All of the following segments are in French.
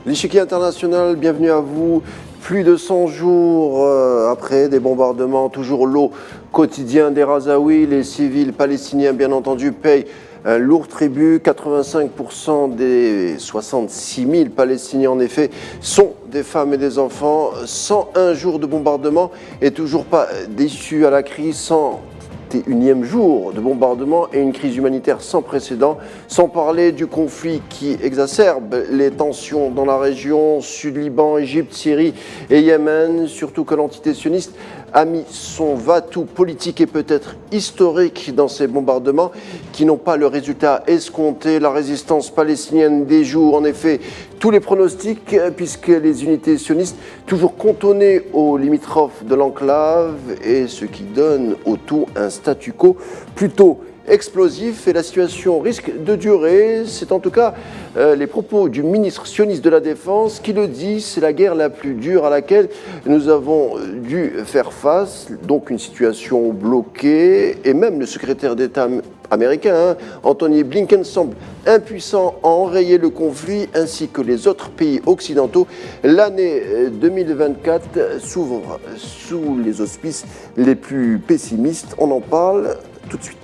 L'échiquier international, bienvenue à vous. Plus de 100 jours après des bombardements, toujours l'eau quotidien des Razaouis, les civils palestiniens bien entendu payent un lourd tribut. 85% des 66 000 Palestiniens en effet sont des femmes et des enfants. 101 jours de bombardement et toujours pas d'issue à la crise. 101e jour de bombardement et une crise humanitaire sans précédent, sans parler du conflit qui exacerbe les tensions dans la région, Sud-Liban, Égypte, Syrie et Yémen, surtout que l'entité sioniste a mis son va-tout politique et peut-être historique dans ces bombardements qui n'ont pas le résultat escompté. La résistance palestinienne déjoue en effet tous les pronostics puisque les unités sionistes, toujours cantonnées aux limitrophes de l'enclave, et ce qui donne au tout un statu quo plutôt explosif et la situation risque de durer. C'est en tout cas les propos du ministre sioniste de la Défense qui le dit. C'est la guerre la plus dure à laquelle nous avons dû faire face, donc une situation bloquée, et même le secrétaire d'État américain, Anthony Blinken, semble impuissant à enrayer le conflit ainsi que les autres pays occidentaux. L'année 2024 s'ouvre sous les auspices les plus pessimistes. On en parle tout de suite.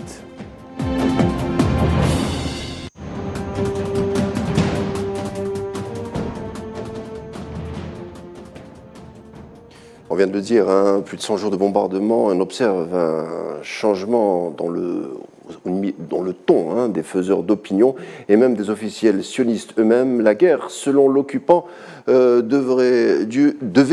On vient de le dire, plus de 100 jours de bombardement, on observe un changement dans le ton des faiseurs d'opinion et même des officiels sionistes eux-mêmes. La guerre, selon l'occupant, devait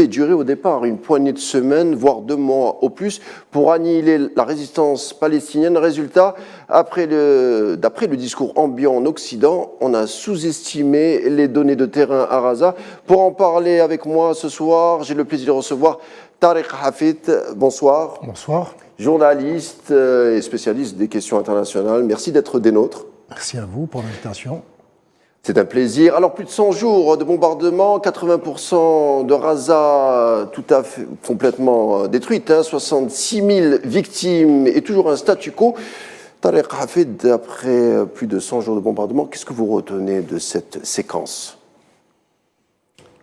durer au départ une poignée de semaines, voire 2 mois au plus, pour annihiler la résistance palestinienne. Résultat, d'après le discours ambiant en Occident, on a sous-estimé les données de terrain à Gaza. Pour en parler avec moi ce soir, j'ai le plaisir de recevoir Tariq Hafid. Bonsoir. Bonsoir. Journaliste et spécialiste des questions internationales. Merci d'être des nôtres. Merci à vous pour l'invitation. C'est un plaisir. Alors, plus de 100 jours de bombardement, 80% de Gaza tout à fait complètement détruite, 66 000 victimes et toujours un statu quo. Tariq Hafid, après plus de 100 jours de bombardement, qu'est-ce que vous retenez de cette séquence ?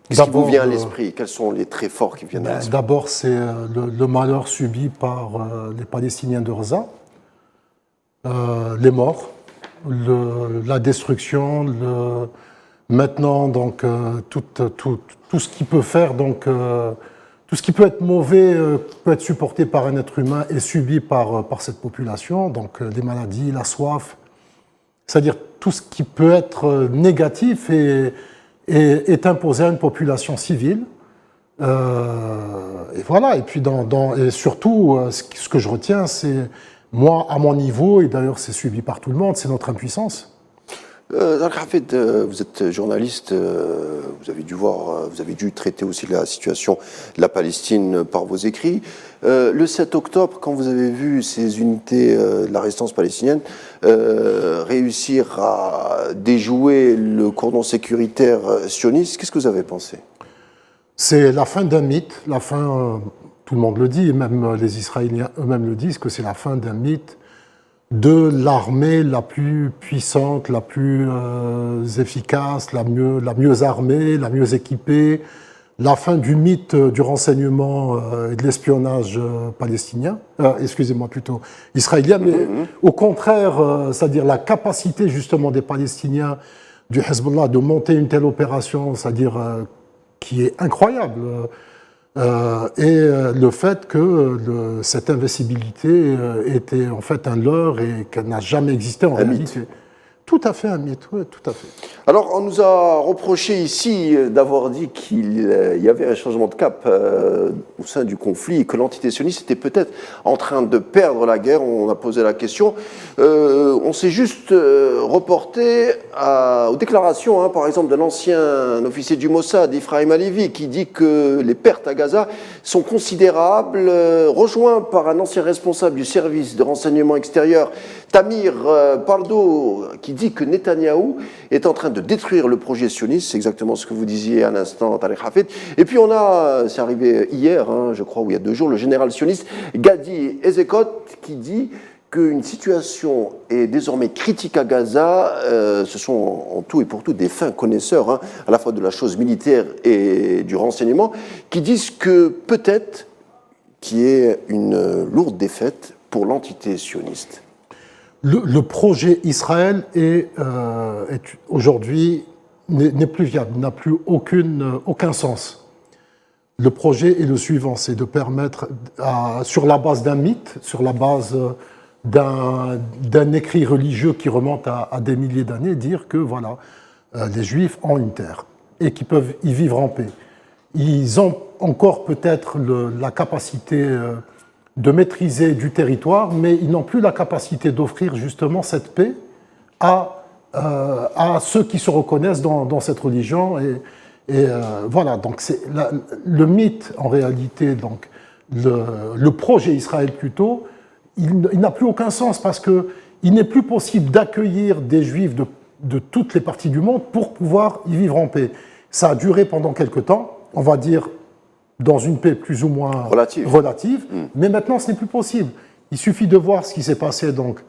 Qu'est-ce qui vous vient à l'esprit ? Quels sont les traits forts qui viennent à l'esprit ? D'abord, c'est le malheur subi par les Palestiniens de Gaza, les morts, la destruction, maintenant donc tout ce qui peut faire donc tout ce qui peut être mauvais peut être supporté par un être humain et subi par cette population, donc les maladies, la soif, c'est-à-dire tout ce qui peut être négatif est imposé à une population civile. Et voilà, et puis et surtout, ce que je retiens, c'est, moi, à mon niveau, et d'ailleurs c'est suivi par tout le monde, c'est notre impuissance. Hafid, vous êtes journaliste, vous avez dû traiter aussi la situation de la Palestine par vos écrits. Le 7 octobre, quand vous avez vu ces unités de la résistance palestinienne réussir à déjouer le cordon sécuritaire sioniste, qu'est-ce que vous avez pensé ? C'est la fin d'un mythe, la fin, tout le monde le dit, et même les Israéliens eux-mêmes le disent, que c'est la fin d'un mythe de l'armée la plus puissante, la plus efficace, la mieux armée, la mieux équipée, la fin du mythe du renseignement et de l'espionnage palestinien, plutôt israélien, mais au contraire, c'est-à-dire la capacité justement des Palestiniens, du Hezbollah, de monter une telle opération, c'est-à-dire qui est incroyable. Et le fait que cette invincibilité était en fait un leurre et qu'elle n'a jamais existé en réalité. Mythe. Tout à fait un mythe, oui, tout à fait. Alors, on nous a reproché ici d'avoir dit qu'il y avait un changement de cap au sein du conflit et que l'entité sioniste était peut-être en train de perdre la guerre. On a posé la question. On s'est juste reporté aux déclarations, par exemple, d'un ancien officier du Mossad, Ephraim Halevi, qui dit que les pertes à Gaza sont considérables, rejoint par un ancien responsable du service de renseignement extérieur, Tamir Pardo, qui dit que Netanyahou est en train de détruire le projet sioniste. C'est exactement ce que vous disiez à l'instant, Tariq Hafid. Et puis c'est arrivé hier, je crois, ou il y a 2 jours, le général sioniste Gadi Ezekot qui dit qu'une situation est désormais critique à Gaza, ce sont en tout et pour tout des fins connaisseurs, hein, à la fois de la chose militaire et du renseignement, qui disent que peut-être qu'il y ait une lourde défaite pour l'entité sioniste. Le projet Israël est aujourd'hui n'est plus viable, n'a plus aucun sens. Le projet est le suivant, c'est de permettre, sur la base d'un mythe, sur la base d'un écrit religieux qui remonte à des milliers d'années, dire que voilà, les Juifs ont une terre et qu'ils peuvent y vivre en paix. Ils ont encore peut-être la capacité de maîtriser du territoire, mais ils n'ont plus la capacité d'offrir justement cette paix à ceux qui se reconnaissent dans cette religion. Voilà, donc c'est le mythe en réalité, donc le projet Israël plutôt, il n'a plus aucun sens parce qu'il n'est plus possible d'accueillir des Juifs de toutes les parties du monde pour pouvoir y vivre en paix. Ça a duré pendant quelque temps, on va dire dans une paix plus ou moins relative, mais maintenant ce n'est plus possible. Il suffit de voir ce qui s'est passé donc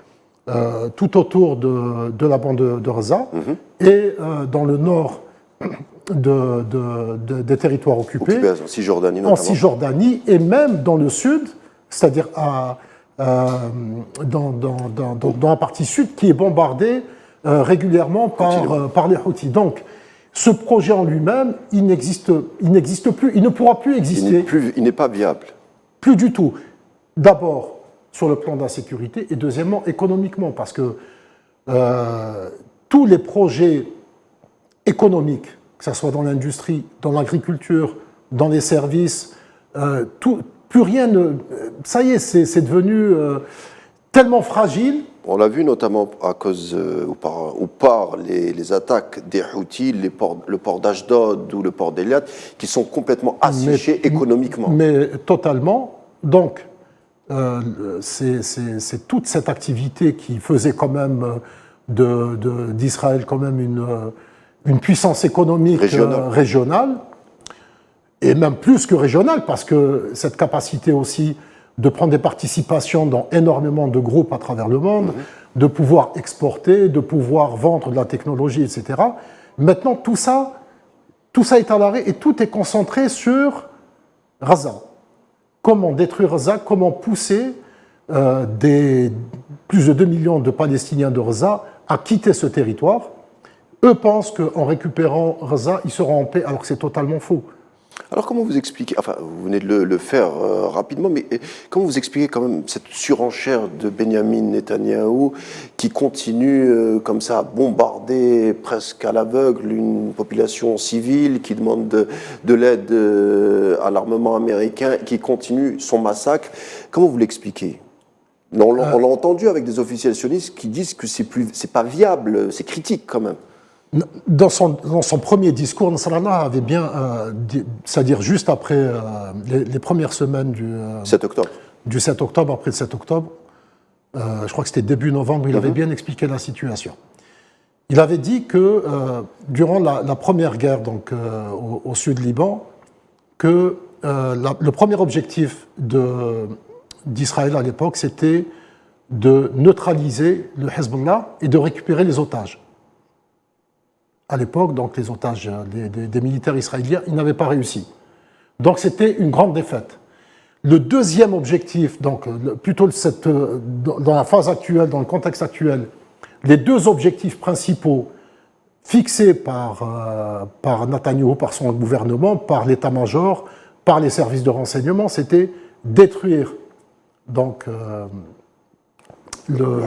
tout autour de la bande de Gaza et dans le nord des territoires occupés en Cisjordanie notamment. En Cisjordanie et même dans le sud, c'est-à-dire dans la partie sud qui est bombardée régulièrement par les Houthis. Donc, ce projet en lui-même, il n'existe plus, il ne pourra plus exister. Il n'est pas viable. Plus du tout. D'abord, sur le plan de la sécurité, et deuxièmement, économiquement, parce que tous les projets économiques, que ce soit dans l'industrie, dans l'agriculture, dans les services, plus rien ne... Ça y est, c'est devenu tellement fragile. On l'a vu notamment à cause ou par les attaques des Houthis, le port d'Ashdod ou le port d'Eliat, qui sont complètement asséchés économiquement. Mais totalement. Donc, c'est toute cette activité qui faisait quand même d'Israël quand même une puissance économique régionale, et même plus que régionale, parce que cette capacité aussi de prendre des participations dans énormément de groupes à travers le monde, de pouvoir exporter, de pouvoir vendre de la technologie, etc. Maintenant, tout ça est à l'arrêt et tout est concentré sur Gaza. Comment détruire Gaza, comment pousser plus de 2 millions de Palestiniens de Gaza à quitter ce territoire. Eux pensent qu'en récupérant Gaza, ils seront en paix, alors que c'est totalement faux. Alors comment vous expliquez, enfin vous venez de le faire rapidement, mais comment vous expliquez quand même cette surenchère de Benyamin Netanyahou qui continue comme ça à bombarder presque à l'aveugle une population civile qui demande de l'aide à l'armement américain, qui continue son massacre? Comment vous l'expliquez? On l'a entendu avec des officiels sionistes qui disent que c'est pas viable, c'est critique quand même. Dans son premier discours, Nasrallah avait bien, c'est-à-dire juste après les premières semaines du 7 octobre. Du 7 octobre, après le 7 octobre, je crois que c'était début novembre, il avait bien expliqué la situation. Il avait dit que durant la première guerre donc, au sud Liban, que le premier objectif d'Israël à l'époque, c'était de neutraliser le Hezbollah et de récupérer les otages. À l'époque, donc les otages des militaires israéliens, ils n'avaient pas réussi. Donc c'était une grande défaite. Le deuxième objectif, donc plutôt dans la phase actuelle, dans le contexte actuel, les deux objectifs principaux fixés par Netanyahou, par son gouvernement, par l'état-major, par les services de renseignement, c'était détruire donc, le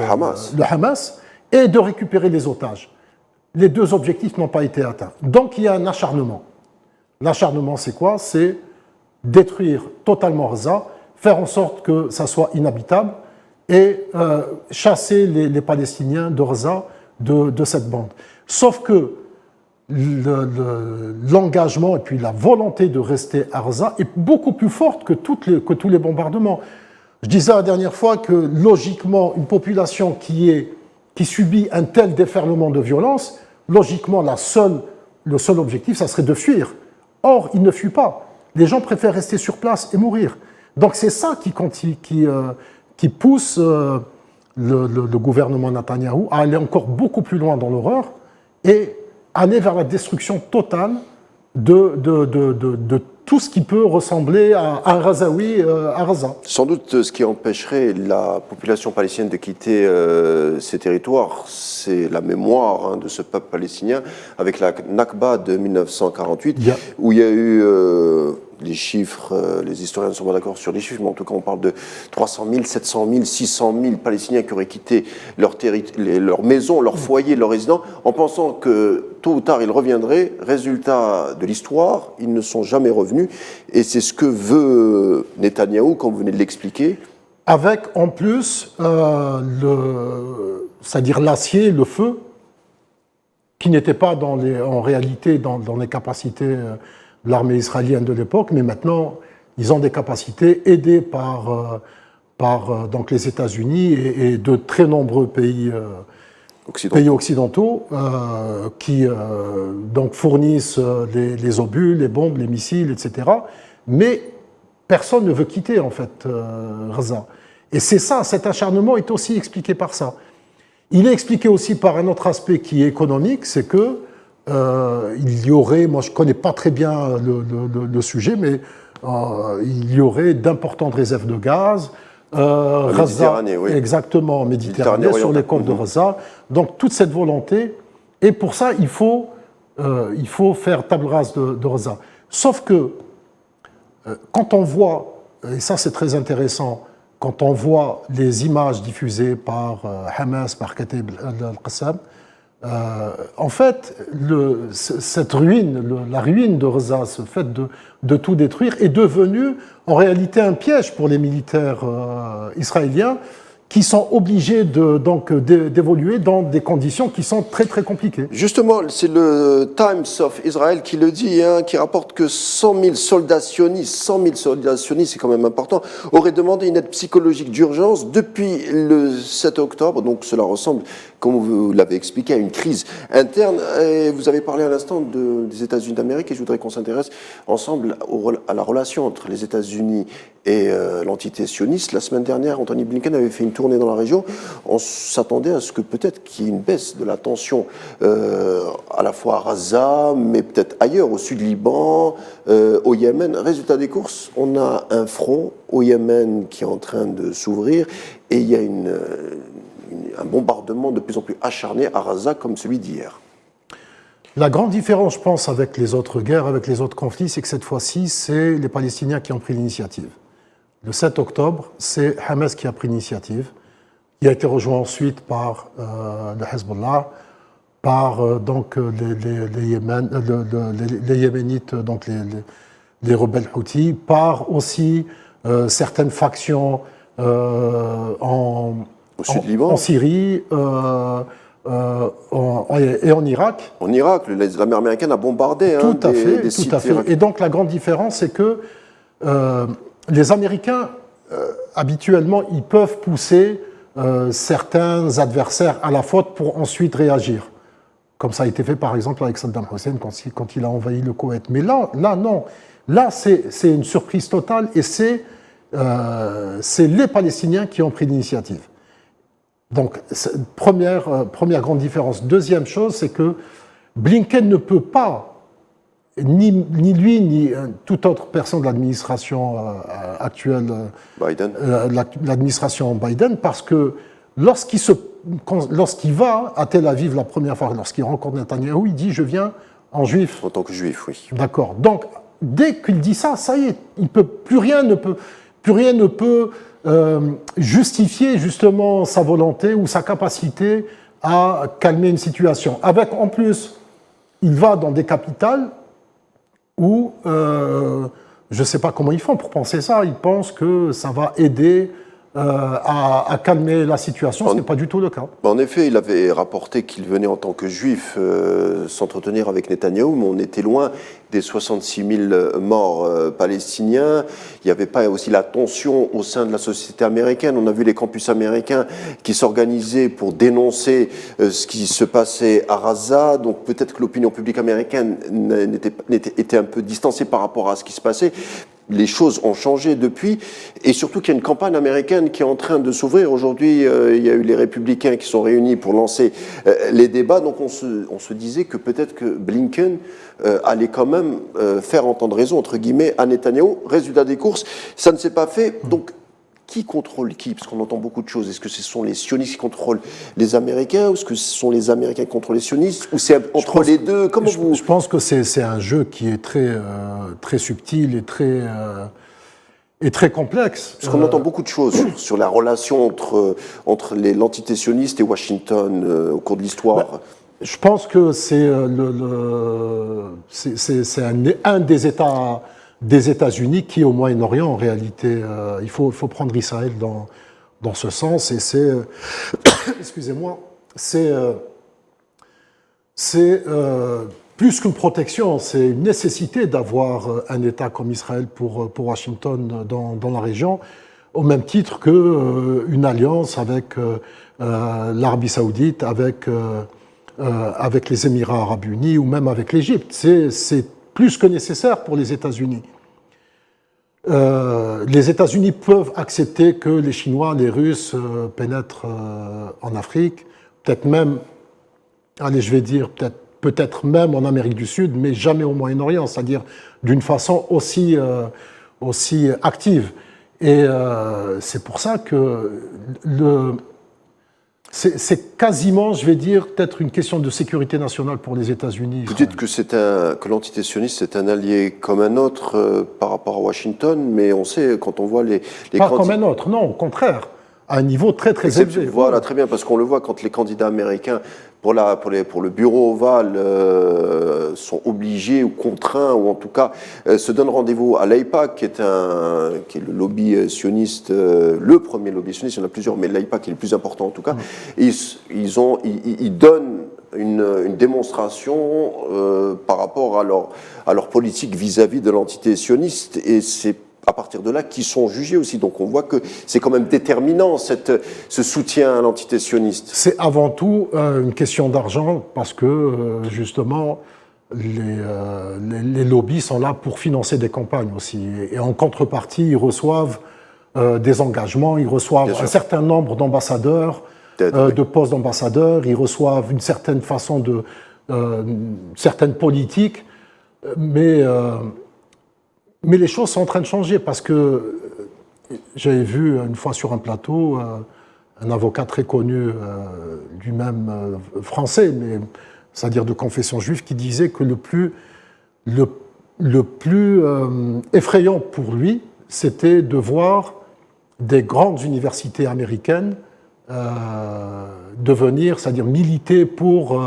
Hamas et de récupérer les otages. Les deux objectifs n'ont pas été atteints. Donc il y a un acharnement. L'acharnement, c'est quoi? C'est détruire totalement Gaza, faire en sorte que ça soit inhabitable et chasser les Palestiniens de Gaza de cette bande. Sauf que l'engagement et puis la volonté de rester à Gaza est beaucoup plus forte que tous les bombardements. Je disais la dernière fois que logiquement, une population qui subit un tel déferlement de violence, logiquement, le seul objectif, ça serait de fuir. Or, il ne fuit pas. Les gens préfèrent rester sur place et mourir. Donc c'est ça qui pousse le gouvernement Netanyahou à aller encore beaucoup plus loin dans l'horreur et aller vers la destruction totale de tout ce qui peut ressembler à un Razaoui à Gaza. Sans doute, ce qui empêcherait la population palestinienne de quitter ces territoires, c'est la mémoire de ce peuple palestinien, avec la Nakba de 1948, où il y a eu les chiffres, les historiens ne sont pas d'accord sur les chiffres, mais en tout cas on parle de 300 000, 700 000, 600 000 Palestiniens qui auraient quitté leur maison, leur foyer, leur résidence, en pensant que tôt ou tard ils reviendraient. Résultat de l'histoire, ils ne sont jamais revenus, et c'est ce que veut Netanyahou, comme vous venez de l'expliquer. Avec en plus, c'est-à-dire l'acier, le feu, qui n'était pas en réalité dans les capacités de l'armée israélienne de l'époque, mais maintenant, ils ont des capacités aidées par donc les États-Unis et de très nombreux pays occidentaux qui donc fournissent les obus, les bombes, les missiles, etc. Mais personne ne veut quitter, en fait, Gaza. Et c'est ça, cet acharnement est aussi expliqué par ça. Il est expliqué aussi par un autre aspect qui est économique, c'est que il y aurait, moi je ne connais pas très bien le sujet, mais il y aurait d'importantes réserves de gaz. Méditerranée, oui. Exactement, Méditerranée, sur les côtes de Gaza. Donc toute cette volonté, et pour ça il faut faire table rase de Gaza. Sauf que quand on voit, et ça c'est très intéressant, quand on voit les images diffusées par Hamas, par Kateb al-Qassam, en fait, cette ruine, la ruine de Gaza, ce fait de tout détruire, est devenu en réalité un piège pour les militaires israéliens qui sont obligés d'évoluer dans des conditions qui sont très très compliquées. Justement, c'est le Times of Israel qui le dit, qui rapporte que 100 000 soldats sionistes, c'est quand même important, auraient demandé une aide psychologique d'urgence depuis le 7 octobre. Donc cela ressemble, comme vous l'avez expliqué, à une crise interne. Et vous avez parlé à l'instant des États-Unis d'Amérique, et je voudrais qu'on s'intéresse ensemble à la relation entre les États-Unis et l'entité sioniste. La semaine dernière, Anthony Blinken avait fait une tournée dans la région. On s'attendait à ce que peut-être qu'il y ait une baisse de la tension à la fois à Gaza, mais peut-être ailleurs, au sud Liban, au Yémen. Résultat des courses, on a un front au Yémen qui est en train de s'ouvrir, et il y a un bombardement de plus en plus acharné à Gaza comme celui d'hier. La grande différence, je pense, avec les autres guerres, avec les autres conflits, c'est que cette fois-ci, c'est les Palestiniens qui ont pris l'initiative. Le 7 octobre, c'est Hamas qui a pris l'initiative. Il a été rejoint ensuite par le Hezbollah, par donc les Yéménites, donc les rebelles Houthis, par aussi certaines factions en Syrie et en Irak. En Irak, l'armée américaine a bombardé des sites. Tout à fait. Et donc la grande différence, c'est que les Américains, habituellement, ils peuvent pousser certains adversaires à la faute pour ensuite réagir. Comme ça a été fait par exemple avec Saddam Hussein quand il a envahi le Koweït. Mais là non. Là, c'est une surprise totale, et c'est les Palestiniens qui ont pris l'initiative. Donc, première grande différence. Deuxième chose, c'est que Blinken ne peut pas, ni lui, ni toute autre personne de l'administration actuelle, l'administration Biden, parce que lorsqu'il va à Tel Aviv la première fois, lorsqu'il rencontre Netanyahou, il dit « je viens en juif ». En tant que juif, oui. D'accord. Donc, dès qu'il dit ça, ça y est, plus rien ne peut justifier justement sa volonté ou sa capacité à calmer une situation. Avec, en plus, il va dans des capitales où, je ne sais pas comment ils font pour penser ça, ils pensent que ça va aider à calmer la situation, ce n'est pas du tout le cas. En effet, il avait rapporté qu'il venait en tant que juif s'entretenir avec Netanyahou, mais on était loin des 66 000 morts palestiniens. Il n'y avait pas aussi la tension au sein de la société américaine. On a vu les campus américains qui s'organisaient pour dénoncer ce qui se passait à Gaza. Donc peut-être que l'opinion publique américaine était un peu distancée par rapport à ce qui se passait. les choses ont changé depuis, et surtout qu'il y a une campagne américaine qui est en train de s'ouvrir. Aujourd'hui, il y a eu les républicains qui sont réunis pour lancer les débats, donc on se disait que peut-être que Blinken allait quand même faire entendre raison, entre guillemets, à Netanyahou. Résultat des courses, ça ne s'est pas fait, donc qui contrôle qui? Parce qu'on entend beaucoup de choses. Est-ce que ce sont les sionistes qui contrôlent les Américains, ou est-ce que ce sont les Américains qui contrôlent les sionistes, ou c'est entre les deux? Comment vous... Je pense que c'est un jeu qui est très subtil et très complexe. Parce qu'on entend beaucoup de choses sur la relation entre l'entité sioniste et Washington au cours de l'histoire. Je pense que c'est un des États-Unis qui est au Moyen-Orient, en réalité. Il faut prendre Israël dans ce sens, et c'est, excusez-moi, c'est plus qu'une protection, c'est une nécessité d'avoir un État comme Israël pour Washington dans la région, au même titre qu'une alliance avec l'Arabie Saoudite, avec les Émirats Arabes Unis ou même avec l'Égypte. C'est plus que nécessaire pour les États-Unis. Les États-Unis peuvent accepter que les Chinois, les Russes pénètrent en Afrique, peut-être même, allez, je vais dire, peut-être même en Amérique du Sud, mais jamais au Moyen-Orient, c'est-à-dire d'une façon aussi active. Et c'est pour ça que c'est quasiment, je vais dire, peut-être une question de sécurité nationale pour les États-Unis. Vous dites que l'entité sioniste c'est un allié comme un autre par rapport à Washington, mais on sait, quand on voit les Pas comme un autre, non, au contraire, à un niveau très élevé. Voilà, très bien, parce qu'on le voit quand les candidats américains pour le bureau ovale sont obligés ou contraints, ou en tout cas se donnent rendez-vous à l'AIPAC, qui est le lobby sioniste, le premier lobby sioniste, il y en a plusieurs, mais l'AIPAC est le plus important en tout cas. Et ils donnent une démonstration par rapport à leur politique vis-à-vis de l'entité sioniste, et c'est à partir de là qu'ils sont jugés aussi. Donc on voit que c'est quand même déterminant ce soutien à l'entité sioniste. C'est avant tout une question d'argent, parce que justement les lobbies sont là pour financer des campagnes aussi. Et en contrepartie, ils reçoivent des engagements, ils reçoivent un certain nombre d'ambassadeurs, de postes d'ambassadeurs, ils reçoivent une certaine façon certaines politiques, mais les choses sont en train de changer, parce que j'avais vu une fois sur un plateau un avocat très connu, lui-même français, mais c'est-à-dire de confession juive, qui disait que le plus effrayant pour lui, c'était de voir des grandes universités américaines devenir, c'est-à-dire militer pour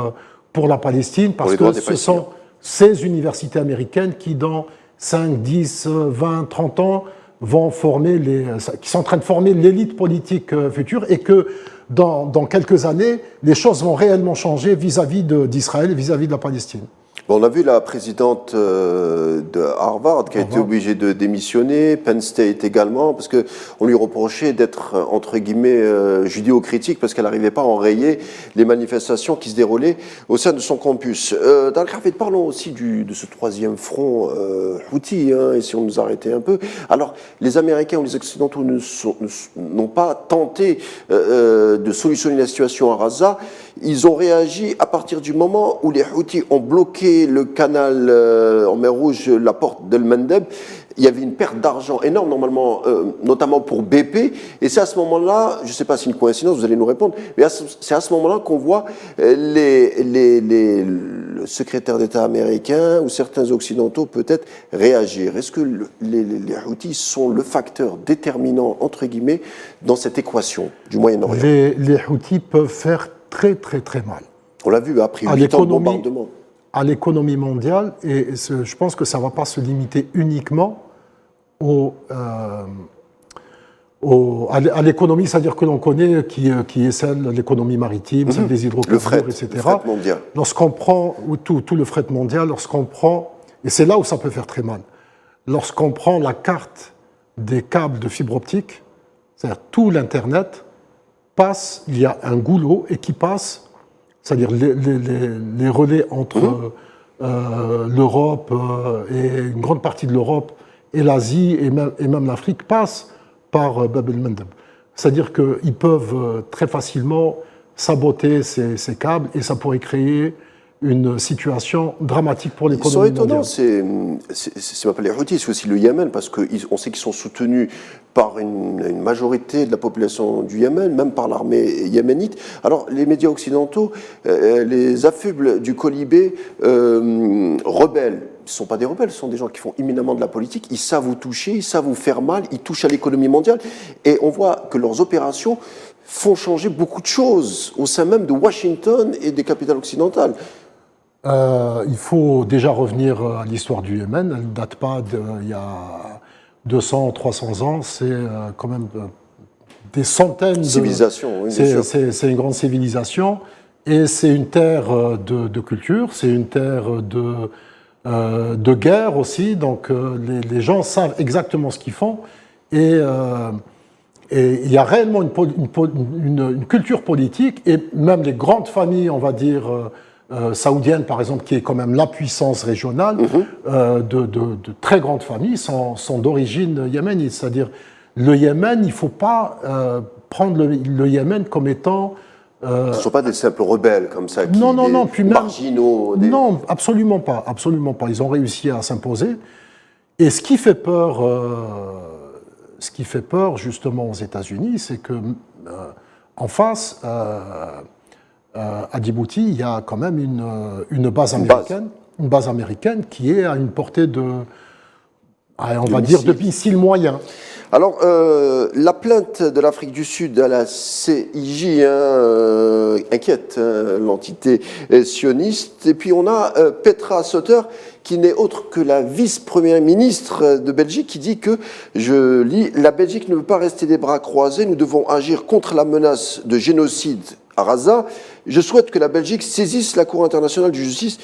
la Palestine, parce que ce sont ces universités américaines qui, dans 5, 10, 20, 30 ans, qui sont en train de former l'élite politique future, et que dans quelques années, les choses vont réellement changer vis-à-vis d'Israël et vis-à-vis de la Palestine. Bon, on a vu la présidente de Harvard qui a été obligée de démissionner, Penn State également, parce qu'on lui reprochait d'être, entre guillemets, judéo-critique, parce qu'elle n'arrivait pas à enrayer les manifestations qui se déroulaient au sein de son campus. Dans le café, parlons aussi de ce troisième front Houthi, et si on nous arrêtait un peu. Alors, les Américains ou les Occidentaux n'ont pas tenté de solutionner la situation à Gaza. Ils ont réagi à partir du moment où les Houthis ont bloqué le canal en mer Rouge, la porte d'El Mandeb. Il y avait une perte d'argent énorme, normalement, notamment pour BP. Et c'est à ce moment-là, je ne sais pas si c'est une coïncidence, vous allez nous répondre, mais c'est à ce moment-là qu'on voit le secrétaire d'État américain ou certains occidentaux peut-être réagir. Est-ce que les Houthis sont le facteur déterminant, entre guillemets, dans cette équation du Moyen-Orient? Les Houthis peuvent faire très très très mal. On l'a vu après 8 ans de bombardement. À l'économie mondiale, et je pense que ça ne va pas se limiter uniquement à l'économie, c'est-à-dire que l'on connaît, qui est celle de l'économie maritime, celle des hydrocarbures, etc. Le fret mondial. Lorsqu'on prend tout le fret mondial, lorsqu'on prend, et c'est là où ça peut faire très mal, lorsqu'on prend la carte des câbles de fibre optique, c'est-à-dire tout l'Internet passe, il y a un goulot et qui passe, c'est-à-dire les relais entre l'Europe et une grande partie de l'Europe et l'Asie et même l'Afrique passent par Bab el-Mandeb. C'est-à-dire qu'ils peuvent très facilement saboter ces câbles et ça pourrait créer une situation dramatique pour l'économie mondiale. Ils sont étonnants, c'est pas les Houthis, c'est aussi le Yémen, parce qu'on sait qu'ils sont soutenus par une majorité de la population du Yémen, même par l'armée yéménite. Alors, les médias occidentaux les affublent du colibé rebelle. Ce ne sont pas des rebelles, ce sont des gens qui font imminemment de la politique, ils savent vous toucher, ils savent vous faire mal, ils touchent à l'économie mondiale, et on voit que leurs opérations font changer beaucoup de choses au sein même de Washington et des capitales occidentales. Il faut déjà revenir à l'histoire du Yémen. Elle ne date pas d'il y a 200, 300 ans. C'est quand même des centaines de... Civilisation, oui, bien sûr. C'est une grande civilisation. Et c'est une terre de culture, c'est une terre de guerre aussi. Donc les gens savent exactement ce qu'ils font. Et il y a réellement une culture politique. Et même les grandes familles, on va dire... saoudienne, par exemple, qui est quand même la puissance régionale, de très grandes familles sont d'origine yéménite. C'est-à-dire, le Yémen, il ne faut pas prendre le Yémen comme étant... Ce ne sont pas des simples rebelles comme ça, puis même, marginaux. Non, absolument pas, absolument pas. Ils ont réussi à s'imposer. Et ce qui fait peur justement aux États-Unis, c'est que en face... à Djibouti, il y a quand même une base américaine qui est à une portée de missiles moyens. Alors, la plainte de l'Afrique du Sud à la CIJ inquiète l'entité sioniste. Et puis on a Petra Sutter, qui n'est autre que la vice-première ministre de Belgique, qui dit que, je lis, « La Belgique ne veut pas rester les bras croisés, nous devons agir contre la menace de génocide à Gaza. Je souhaite que la Belgique saisisse la Cour internationale de justice. »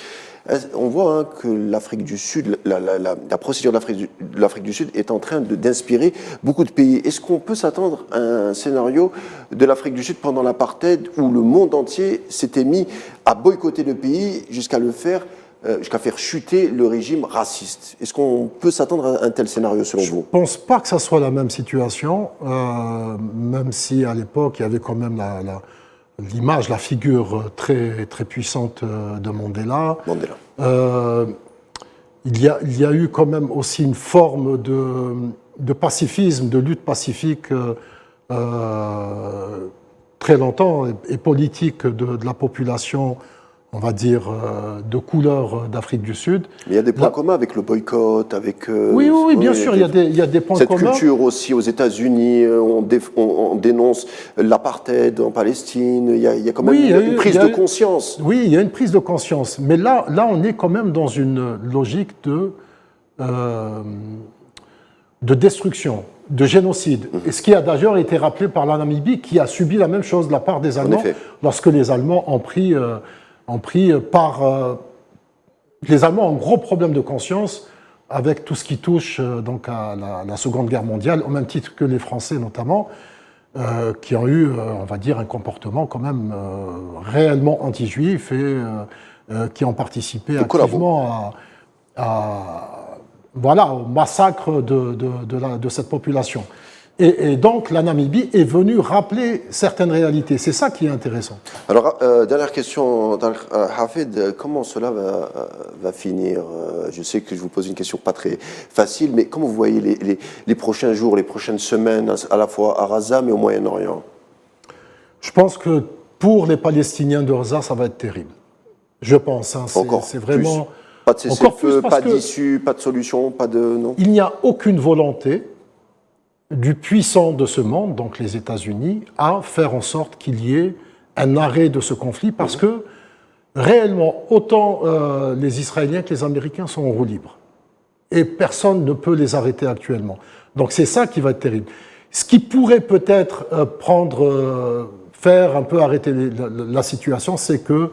On voit que l'Afrique du Sud, la procédure de l'Afrique du Sud est en train d'inspirer beaucoup de pays. Est-ce qu'on peut s'attendre à un scénario de l'Afrique du Sud pendant l'apartheid où le monde entier s'était mis à boycotter le pays jusqu'à faire chuter le régime raciste? Est-ce qu'on peut s'attendre à un tel scénario selon vous? Je ne pense pas que ça soit la même situation, même si à l'époque il y avait quand même l'image, la figure très, très puissante de Mandela. Il y a eu quand même aussi une forme de pacifisme, de lutte pacifique très longtemps et politique de la population, on va dire, de couleur d'Afrique du Sud. Mais il y a des points communs avec le boycott, avec... Oui, bien sûr, il y a des points communs. Cette culture aussi aux États-Unis, on dénonce l'apartheid en Palestine, il y a quand même une prise de conscience. Oui, il y a une prise de conscience, mais là on est quand même dans une logique de destruction, de génocide. Et ce qui a d'ailleurs été rappelé par la Namibie, qui a subi la même chose de la part des Allemands, lorsque les Allemands ont pris les Allemands ont un gros problème de conscience avec tout ce qui touche donc à la Seconde Guerre mondiale, au même titre que les Français notamment, qui ont eu, on va dire, un comportement quand même réellement anti-juif et qui ont participé activement au massacre de cette population. Et donc, la Namibie est venue rappeler certaines réalités. C'est ça qui est intéressant. Alors, dernière question, Hafid, comment cela va finir? Je sais que je vous pose une question pas très facile, mais comment vous voyez les prochains jours, les prochaines semaines, à la fois à Gaza, mais au Moyen-Orient? Je pense que pour les Palestiniens de Gaza, ça va être terrible. Je pense. C'est vraiment... Pas de cessez-le-feu, pas d'issue, pas de solution, pas de... Non. Il n'y a aucune volonté du puissant de ce monde, donc les États-Unis, à faire en sorte qu'il y ait un arrêt de ce conflit, parce que réellement, autant les Israéliens que les Américains sont en roue libre. Et personne ne peut les arrêter actuellement. Donc c'est ça qui va être terrible. Ce qui pourrait peut-être faire un peu arrêter la situation, c'est que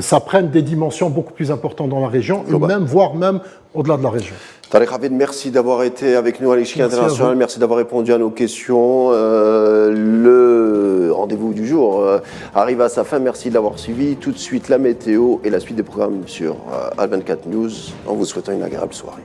ça prenne des dimensions beaucoup plus importantes dans la région, voire même au-delà de la région. Tariq Hafid, merci d'avoir été avec nous à l'Échiquier International, merci d'avoir répondu à nos questions. Le rendez-vous du jour arrive à sa fin, merci de l'avoir suivi. Tout de suite la météo et la suite des programmes sur Al 24 News, en vous souhaitant une agréable soirée.